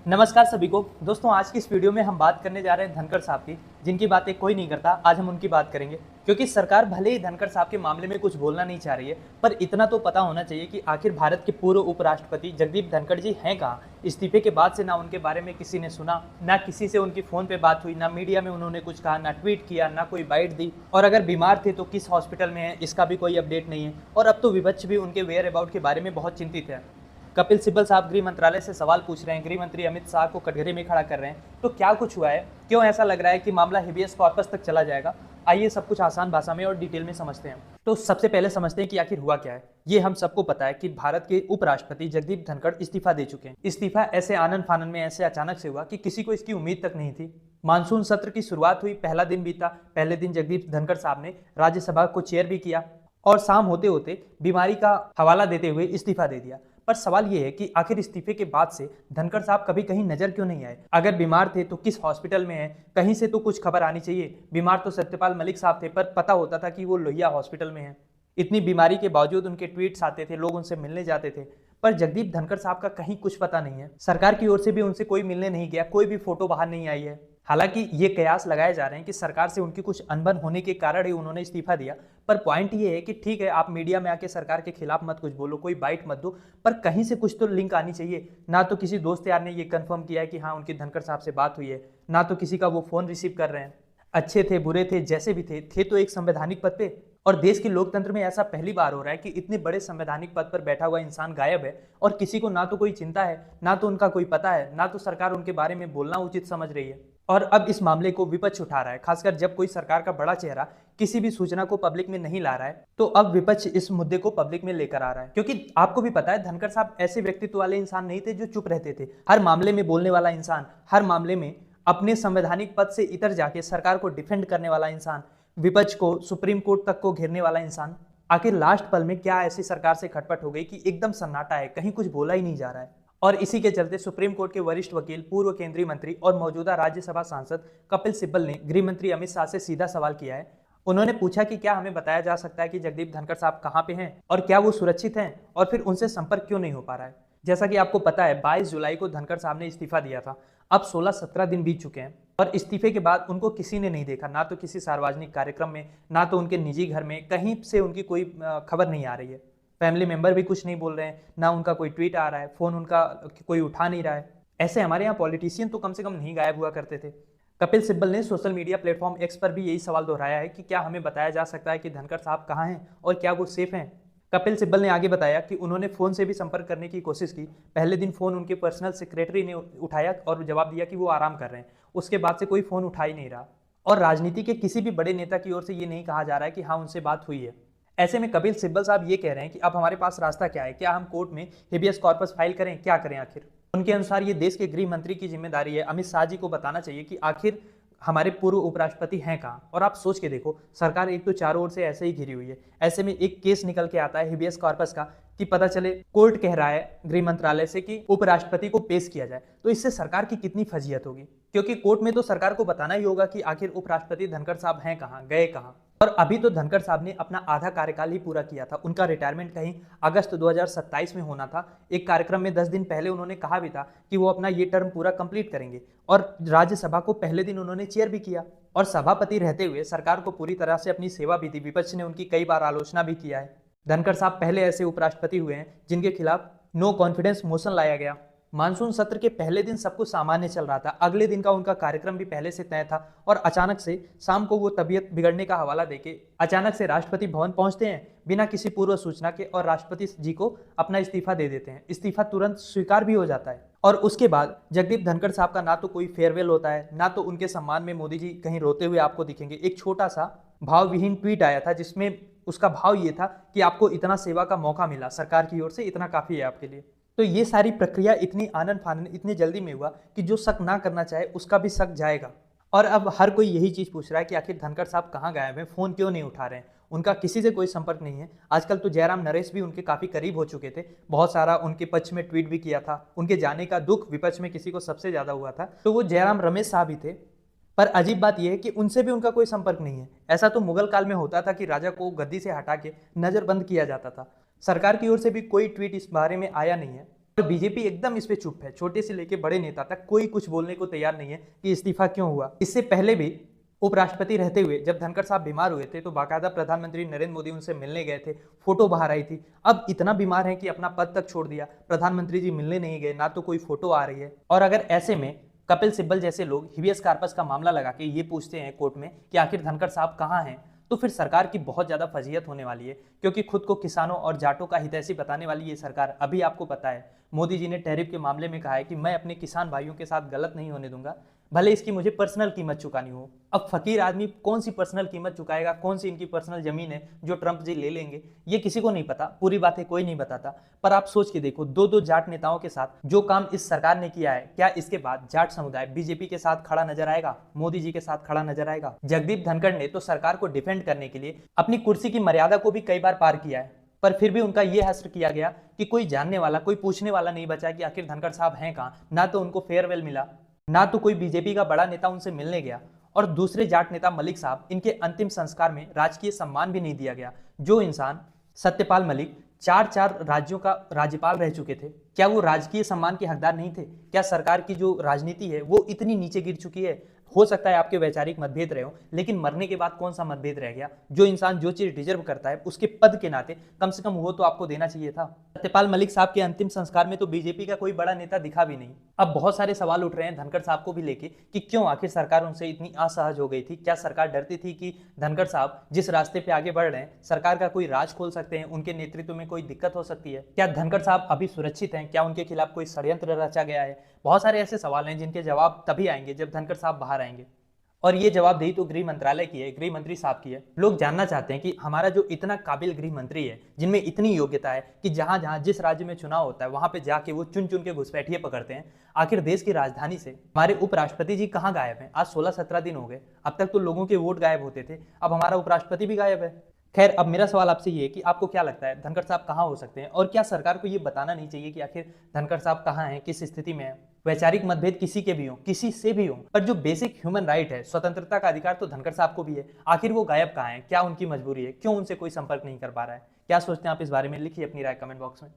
नमस्कार सभी को दोस्तों, आज की इस वीडियो में हम बात करने जा रहे हैं धनखड़ साहब की, जिनकी बातें कोई नहीं करता। आज हम उनकी बात करेंगे क्योंकि सरकार भले ही धनखड़ साहब के मामले में कुछ बोलना नहीं चाह रही है, पर इतना तो पता होना चाहिए कि आखिर भारत के पूर्व उपराष्ट्रपति जगदीप धनखड़ जी हैं कहाँ। इस्तीफे के बाद से ना उनके बारे में किसी ने सुना, ना किसी से उनकी फोन पे बात हुई, ना मीडिया में उन्होंने कुछ कहा, ना ट्वीट किया, ना कोई बाइट दी। और अगर बीमार थे तो किस हॉस्पिटल में है, इसका भी कोई अपडेट नहीं है। और अब तो विपक्ष भी उनके वेयर अबाउट के बारे में बहुत चिंतित है। कपिल सिब्बल साहब गृह मंत्रालय से सवाल पूछ रहे हैं, गृह मंत्री अमित शाह को कटघरे में खड़ा कर रहे हैं। तो क्या कुछ हुआ है, क्यों ऐसा लग रहा है कि मामला हेबियस कॉर्पस तक चला जाएगा? आइए सब कुछ आसान भाषा में और डिटेल में समझते हैं। तो सबसे पहले समझते हैं कि आखिर हुआ क्या है। ये हम सबको पता है कि भारत के उपराष्ट्रपति जगदीप धनखड़ इस्तीफा दे चुके हैं। इस्तीफा ऐसे आनन फानन में ऐसे अचानक से हुआ कि किसी को इसकी उम्मीद तक नहीं थी। मानसून सत्र की शुरुआत हुई, पहला दिन बीता। पहले दिन जगदीप धनखड़ साहब ने राज्यसभा को चेयर भी किया और शाम होते होते बीमारी का हवाला देते हुए इस्तीफा दे दिया। पर सवाल यह है कि आखिर इस्तीफे के बाद से धनखड़ साहब कभी कहीं नजर क्यों नहीं आए? अगर बीमार थे तो किस हॉस्पिटल में है? कहीं से तो कुछ खबर आनी चाहिए। बीमार तो सत्यपाल मलिक साहब थे, पर पता होता था कि वो लोहिया हॉस्पिटल में है। इतनी बीमारी के बावजूद उनके ट्वीट्स आते थे, लोग उनसे मिलने जाते थे, पर जगदीप धनखड़ साहब का कहीं कुछ पता नहीं है। सरकार की ओर से भी उनसे कोई मिलने नहीं गया, कोई भी फोटो बाहर नहीं आई है। हालांकि ये कयास लगाए जा रहे हैं कि सरकार से उनकी कुछ अनबन होने के कारण ही उन्होंने इस्तीफा दिया। पर पॉइंट ये है कि ठीक है, आप मीडिया में आके सरकार के खिलाफ मत कुछ बोलो, कोई बाइट मत दो, पर कहीं से कुछ तो लिंक आनी चाहिए। ना तो किसी दोस्त यार ने ये कंफर्म किया है कि हाँ उनकी धनखड़ साहब से बात हुई है, ना तो किसी का वो फोन रिसीव कर रहे हैं। अच्छे थे बुरे थे जैसे भी थे तो एक संवैधानिक पद पे। और देश के लोकतंत्र में ऐसा पहली बार हो रहा है कि इतने बड़े संवैधानिक पद पर बैठा हुआ इंसान गायब है और किसी को ना तो कोई चिंता है, ना तो उनका कोई पता है, ना तो सरकार उनके बारे में बोलना उचित समझ रही है। और अब इस मामले को विपक्ष उठा रहा है, खासकर जब कोई सरकार का बड़ा चेहरा किसी भी सूचना को पब्लिक में नहीं ला रहा है, तो अब विपक्ष इस मुद्दे को पब्लिक में लेकर आ रहा है। क्योंकि आपको भी पता है धनखड़ साहब ऐसे व्यक्तित्व वाले इंसान नहीं थे जो चुप रहते थे। हर मामले में बोलने वाला इंसान, हर मामले में अपने संवैधानिक पद से इतर जाके सरकार को डिफेंड करने वाला इंसान, विपक्ष को, सुप्रीम कोर्ट तक को घेरने वाला इंसान। आखिर लास्ट पल में क्या ऐसी सरकार से खटपट हो गई कि एकदम सन्नाटा है, कहीं कुछ बोला ही नहीं जा रहा है। और इसी के चलते सुप्रीम कोर्ट के वरिष्ठ वकील, पूर्व केंद्रीय मंत्री और मौजूदा राज्यसभा सांसद कपिल सिब्बल ने गृह मंत्री अमित शाह से सीधा सवाल किया है। उन्होंने पूछा कि क्या हमें बताया जा सकता है कि जगदीप धनखड़ साहब कहाँ पे हैं और क्या वो सुरक्षित हैं, और फिर उनसे संपर्क क्यों नहीं हो पा रहा है। जैसा कि आपको पता है 22 जुलाई को धनखड़ साहब ने इस्तीफा दिया था। अब 16-17 दिन बीत चुके हैं और इस्तीफे के बाद उनको किसी ने नहीं देखा, ना तो किसी सार्वजनिक कार्यक्रम में, ना तो उनके निजी घर में, कहीं से उनकी कोई खबर नहीं आ रही है। फैमिली मेंबर भी कुछ नहीं बोल रहे हैं, ना उनका कोई ट्वीट आ रहा है, फोन उनका कोई उठा नहीं रहा है। ऐसे हमारे यहाँ पॉलिटिशियन तो कम से कम नहीं गायब हुआ करते थे। कपिल सिब्बल ने सोशल मीडिया प्लेटफॉर्म एक्स पर भी यही सवाल दोहराया है कि क्या हमें बताया जा सकता है कि धनखड़ साहब कहाँ हैं और क्या वो सेफ हैं। कपिल सिब्बल ने आगे बताया कि उन्होंने फोन से भी संपर्क करने की कोशिश की। पहले दिन फोन उनके पर्सनल सेक्रेटरी ने उठाया और जवाब दिया कि वो आराम कर रहे हैं। उसके बाद से कोई फोन उठा ही नहीं रहा। और राजनीति के किसी भी बड़े नेता की ओर से ये नहीं कहा जा रहा है कि हाँ उनसे बात हुई है। ऐसे में कपिल सिब्बल साहब ये कह रहे हैं कि अब हमारे पास रास्ता क्या है, क्या हम कोर्ट में हेबियस कॉर्पस फाइल करें, क्या करें आखिर। उनके अनुसार ये देश के गृह मंत्री की जिम्मेदारी है, अमित शाह जी को बताना चाहिए कि आखिर हमारे पूर्व उपराष्ट्रपति हैं कहाँ। और आप सोच के देखो, सरकार एक तो चारों ओर से ऐसे ही घिरी हुई है, ऐसे में एक केस निकल के आता है हेबियस कॉर्पस का कि पता चले कोर्ट कह रहा है गृह मंत्रालय से कि उपराष्ट्रपति को पेश किया जाए, तो इससे सरकार की कितनी फजीहत होगी। क्योंकि कोर्ट में तो सरकार को बताना ही होगा कि आखिर उपराष्ट्रपति धनखड़ साहब हैं कहाँ, गए कहाँ। और अभी तो धनखड़ साहब ने अपना आधा कार्यकाल ही पूरा किया था। उनका रिटायरमेंट कहीं अगस्त 2027 में होना था। एक कार्यक्रम में 10 दिन पहले उन्होंने कहा भी था कि वो अपना ये टर्म पूरा कंप्लीट करेंगे। और राज्यसभा को पहले दिन उन्होंने चेयर भी किया और सभापति रहते हुए सरकार को पूरी तरह से अपनी सेवा भी दी। विपक्ष ने उनकी कई बार आलोचना भी किया है। धनखड़ साहब पहले ऐसे उपराष्ट्रपति हुए हैं जिनके खिलाफ नो कॉन्फिडेंस मोशन लाया गया। मानसून सत्र के पहले दिन सब कुछ सामान्य चल रहा था, अगले दिन का उनका कार्यक्रम भी पहले से तय था और अचानक से शाम को वो तबीयत बिगड़ने का हवाला देके अचानक से राष्ट्रपति भवन पहुंचते हैं बिना किसी पूर्व सूचना के और राष्ट्रपति जी को अपना इस्तीफा दे देते हैं। इस्तीफा तुरंत स्वीकार भी हो जाता है और उसके बाद जगदीप धनखड़ साहब का ना तो कोई फेयरवेल होता है, ना तो उनके सम्मान में मोदी जी कहीं रोते हुए आपको दिखेंगे। एक छोटा सा भावविहीन ट्वीट आया था जिसमें उसका भाव ये था कि आपको इतना सेवा का मौका मिला सरकार की ओर से, इतना काफी है आपके लिए। तो ये सारी प्रक्रिया इतनी आनन फानन इतनी जल्दी में हुआ कि जो शक ना करना चाहे उसका भी शक जाएगा। और अब हर कोई यही चीज पूछ रहा है कि आखिर धनखड़ साहब कहाँ गायब हैं, फोन क्यों नहीं उठा रहे हैं, उनका किसी से कोई संपर्क नहीं है। आजकल तो जयराम नरेश भी उनके काफी करीब हो चुके थे, बहुत सारा उनके पक्ष में ट्वीट भी किया था। उनके जाने का दुख विपक्ष में किसी को सबसे ज्यादा हुआ था तो वो जयराम रमेश साहब ही थे। पर अजीब बात यह है कि उनसे भी उनका कोई संपर्क नहीं है। ऐसा तो मुगल काल में होता था कि राजा को गद्दी से हटा के नजरबंद किया जाता था। सरकार की ओर से भी कोई ट्वीट इस बारे में आया नहीं है। और बीजेपी एकदम इस पे चुप है। छोटे से लेके बड़े नेता तक कोई कुछ बोलने को तैयार नहीं है कि इस्तीफा क्यों हुआ। इससे पहले भी उपराष्ट्रपति रहते हुए जब धनखड़ साहब बीमार हुए थे तो बाकायदा प्रधानमंत्री नरेंद्र मोदी उनसे मिलने गए थे, फोटो बाहर आई थी। अब इतना बीमार है कि अपना पद तक छोड़ दिया, प्रधानमंत्री जी मिलने नहीं गए, ना तो कोई फोटो आ रही है। और अगर ऐसे में कपिल सिब्बल जैसे लोग हिबियस कार्पस का मामला लगा के ये पूछते हैं कोर्ट में कि आखिर धनखड़ साहब कहाँ हैं, तो फिर सरकार की बहुत ज्यादा फजीहत होने वाली है। क्योंकि खुद को किसानों और जाटों का हितैषी बताने वाली ये सरकार, अभी आपको पता है मोदी जी ने टैरिफ के मामले में कहा है कि मैं अपने किसान भाइयों के साथ गलत नहीं होने दूंगा, भले इसकी मुझे पर्सनल कीमत चुकानी हो। अब फकीर आदमी कौन सी पर्सनल कीमत चुकाएगा, कौन सी इनकी पर्सनल जमीन है जो ट्रंप जी ले लेंगे, ये किसी को नहीं पता, पूरी बातें कोई नहीं बताता। पर आप सोच के देखो, दो दो जाट नेताओं के साथ जो काम इस सरकार ने किया है, क्या इसके बाद जाट समुदाय बीजेपी के साथ खड़ा नजर आएगा, मोदी जी के साथ खड़ा नजर आएगा? जगदीप धनखड़ ने तो सरकार को डिफेंड करने के लिए अपनी कुर्सी की मर्यादा को भी कई बार पार किया है, पर फिर भी उनका यह हश्र किया गया कि कोई जानने वाला, कोई पूछने वाला नहीं बचा कि आखिर धनखड़ साहब हैं कहाँ। ना तो उनको फेयरवेल मिला, ना तो कोई बीजेपी का बड़ा नेता उनसे मिलने गया, और दूसरे जाट नेता मलिक साहब, इनके अंतिम संस्कार में राजकीय सम्मान भी नहीं दिया गया। जो इंसान, सत्यपाल मलिक, चार राज्यों का राज्यपाल रह चुके थे, क्या वो राजकीय सम्मान के हकदार नहीं थे? क्या सरकार की जो राजनीति है वो इतनी नीचे गिर चुकी है? हो सकता है आपके वैचारिक मतभेद रहे हो, लेकिन मरने के बाद कौन सा मतभेद रह गया? जो इंसान जो चीज डिजर्व करता है उसके पद के नाते कम से कम वो तो आपको देना चाहिए था। सत्यपाल मलिक साहब के अंतिम संस्कार में तो बीजेपी का कोई बड़ा नेता दिखा भी नहीं। अब बहुत सारे सवाल उठ रहे हैं धनखड़ साहब को भी लेके कि क्यों आखिर सरकार उनसे इतनी असहज हो गई थी। क्या सरकार डरती थी कि धनखड़ साहब जिस रास्ते पे आगे बढ़ रहे हैं, सरकार का कोई राज खोल सकते हैं, उनके नेतृत्व में कोई दिक्कत हो सकती है? क्या धनखड़ साहब अभी सुरक्षित हैं? क्या उनके खिलाफ कोई षड्यंत्र रचा गया है? बहुत सारे ऐसे सवाल हैं जिनके जवाब तभी आएंगे जब धनखड़ साहब बाहर आएंगे। और ये जवाबदेही तो गृह मंत्रालय की है, गृह मंत्री साहब की है। लोग जानना चाहते हैं कि हमारा जो इतना काबिल गृह मंत्री है, जिनमें इतनी योग्यता है कि जहां जहां जिस राज्य में चुनाव होता है वहां पे जाके वो चुन चुन के घुसपैठिए पकड़ते हैं, आखिर देश की राजधानी से हमारे उपराष्ट्रपति जी कहाँ गायब हैं? आज 16-17 दिन हो गए, अब तक तो लोगों के वोट गायब होते थे, अब हमारा उपराष्ट्रपति भी गायब है। खैर, अब मेरा सवाल आपसे ये है कि आपको क्या लगता है धनखड़ साहब कहाँ हो सकते हैं, और क्या सरकार को ये बताना नहीं चाहिए कि आखिर धनखड़ साहब कहाँ हैं, किस स्थिति में है? वैचारिक मतभेद किसी के भी हो, किसी से भी हो, पर जो बेसिक ह्यूमन राइट है, स्वतंत्रता का अधिकार, तो धनखड़ साहब को भी है। आखिर वो गायब कहाँ हैं? क्या उनकी मजबूरी है? क्यों उनसे कोई संपर्क नहीं कर पा रहा है? क्या सोचते हैं आप इस बारे में? लिखिए अपनी राय कमेंट बॉक्स में।